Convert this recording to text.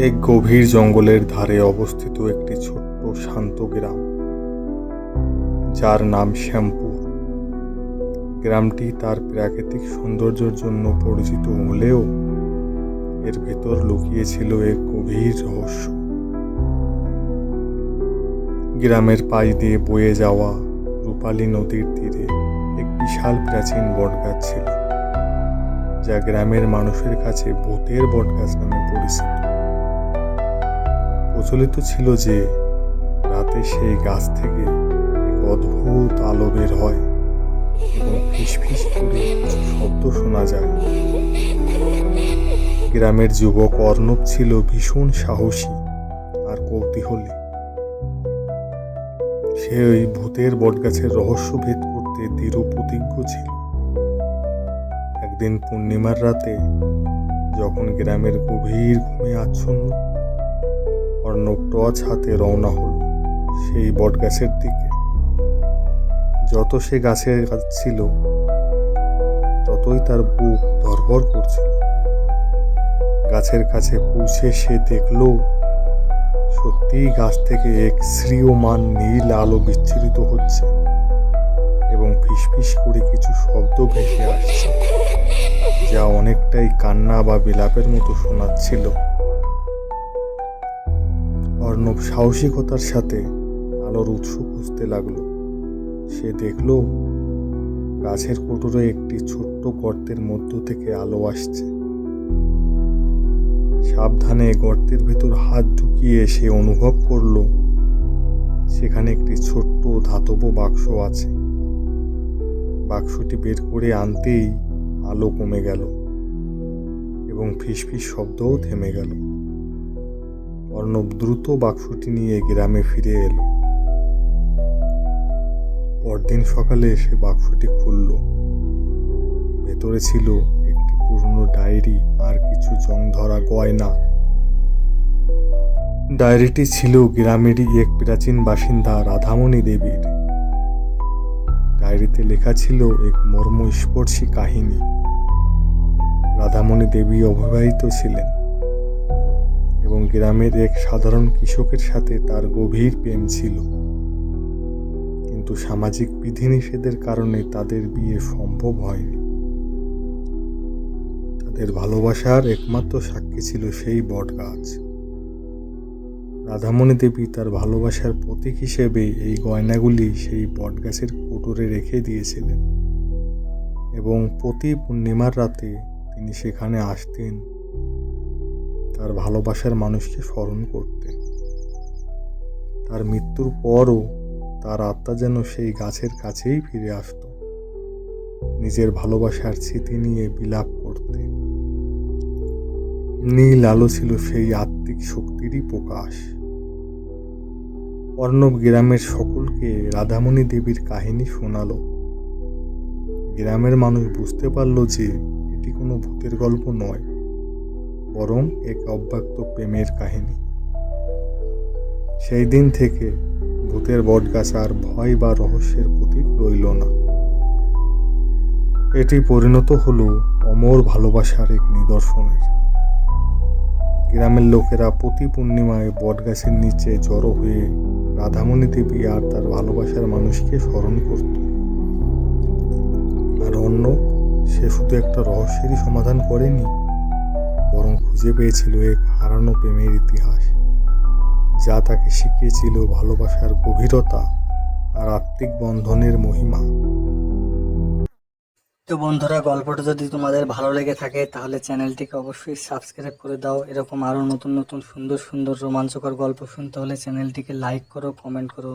এক গভীর জঙ্গলের ধারে অবস্থিত একটি ছোট্ট শান্ত গ্রাম, যার নাম শ্যামপুর। গ্রামটি তার প্রাকৃতিক সৌন্দর্যের জন্য পরিচিত হলেও এর ভেতর লুকিয়ে ছিল এক গভীর রহস্য। গ্রামের পাশ দিয়ে বয়ে যাওয়া রূপালী নদীর তীরে এক বিশাল প্রাচীন বটগাছ ছিল, যা গ্রামের মানুষের কাছে ভূতের বটগাছ নামে পরিচিত। প্রচলিত ছিল যে রাতে সেই গাছ থেকে এক অদ্ভুত আলো বের হয় এবং ফিসফিস করে কিছু শব্দ শোনা যায়। গ্রামের যুবক অর্ণব ছিল ভীষণ সাহসী আর কৌতূহলী। সে ওই ভূতের বটগাছের রহস্য ভেদ করতে দৃঢ় প্রতিজ্ঞ ছিল। একদিন পূর্ণিমার রাতে যখন গ্রামের গভীর ঘুমে আচ্ছন্ন, অর্ণব টর্চ হাতে রওনা হল সেই বটগাছের দিকে। যত সে গাছের কাছে ছিল ততই তার বুক ধড়ফড় করছিল। গাছের কাছে পৌঁছে সে দেখল সত্যিই গাছ থেকে এক শ্রীয়মান নীল আলো বিচ্ছুরিত হচ্ছে এবং ফিসফিস করে কিছু শব্দ ভেসে আসছে, যা অনেকটাই কান্না বা বিলাপের মতো শোনাচ্ছিল। অর্ণব সাহসিকতার সাথে আলোর উৎস খুঁজতে লাগলো। সে দেখল গাছের কোটরে একটি ছোট্ট গর্তের মধ্য থেকে আলো আসছে। সাবধানে গর্তের ভেতর হাত ঢুকিয়ে সে অনুভব করল সেখানে একটি ছোট্ট ধাতব বাক্স আছে। বাক্সটি বের করে আনতেই আলো কমে গেল এবং ফিসফিস শব্দও থেমে গেল। অর্ণব দ্রুত বাক্সটি নিয়ে গ্রামে ফিরে এলো। পরদিন সকালে সে বাক্সটি খুলল। ভেতরে ছিল একটি পুরনো ডায়েরি আর কিছু জং ধরা গয়না। ডায়েরিটি ছিল গ্রামেরই এক প্রাচীন বাসিন্দা রাধামণি দেবীর। ডায়েরিতে লেখা ছিল এক মর্মস্পর্শী কাহিনী। রাধামণি দেবী অবিবাহিত ছিলেন এবং গ্রামের এক সাধারণ কৃষকের সাথে তার গভীর প্রেম ছিল, কিন্তু সামাজিক বিধিনিষেধের কারণে তাদের বিয়ে সম্ভব হয়নি। তাদের ভালোবাসার একমাত্র সাক্ষী ছিল সেই বটগাছ। রাধামণি দেবী তার ভালোবাসার প্রতীক হিসেবে এই গয়নাগুলি সেই বটগাছের কোটরে রেখে দিয়েছিলেন এবং প্রতি পূর্ণিমার রাতে তিনি সেখানে আসতেন তার ভালোবাসার মানুষকে স্মরণ করতে। তার মৃত্যুর পরও তার আত্মা যেন সেই গাছের কাছেই ফিরে আসত, নিজের ভালোবাসার স্মৃতি নিয়ে বিলাপ করতে। নীল আলো ছিল সেই আত্মিক শক্তিরই প্রকাশ। অর্ণব গ্রামের সকলকে রাধামণি দেবীর কাহিনী শোনালো। গ্রামের মানুষ বুঝতে পারল যে এটি কোনো ভূতের গল্প নয়, বরং এক অব্যক্ত প্রেমের কাহিনী। সেই দিন থেকে ভূতের বটগাছ আর ভয় বা রহস্যের প্রতীক রইল না। এটি পরিণত হলো অমর ভালোবাসার এক নিদর্শনের। গ্রামের লোকেরা প্রতি পূর্ণিমায় বটগাছের নিচে জড়ো হয়ে রাধামণি দেবী আর তার ভালোবাসার মানুষকে স্মরণ করত। আর অর্ণব সে শুধু একটা রহস্যেরই সমাধান করেনি, বরং খুঁজে পেয়েছিল এক হারানো প্রেমের ইতিহাস, যা তাকে শিখিয়েছিল ভালোবাসার গভীরতা আর আত্মিক বন্ধনের মহিমা। তো বন্ধুরা, গল্পটা যদি তোমাদের ভালো লেগে থাকে তাহলে চ্যানেলটিকে অবশ্যই সাবস্ক্রাইব করে দাও। এরকম আরো নতুন নতুন সুন্দর সুন্দর রোমাঞ্চকর গল্প শুনতে হলে চ্যানেলটিকে লাইক করো, কমেন্ট করো।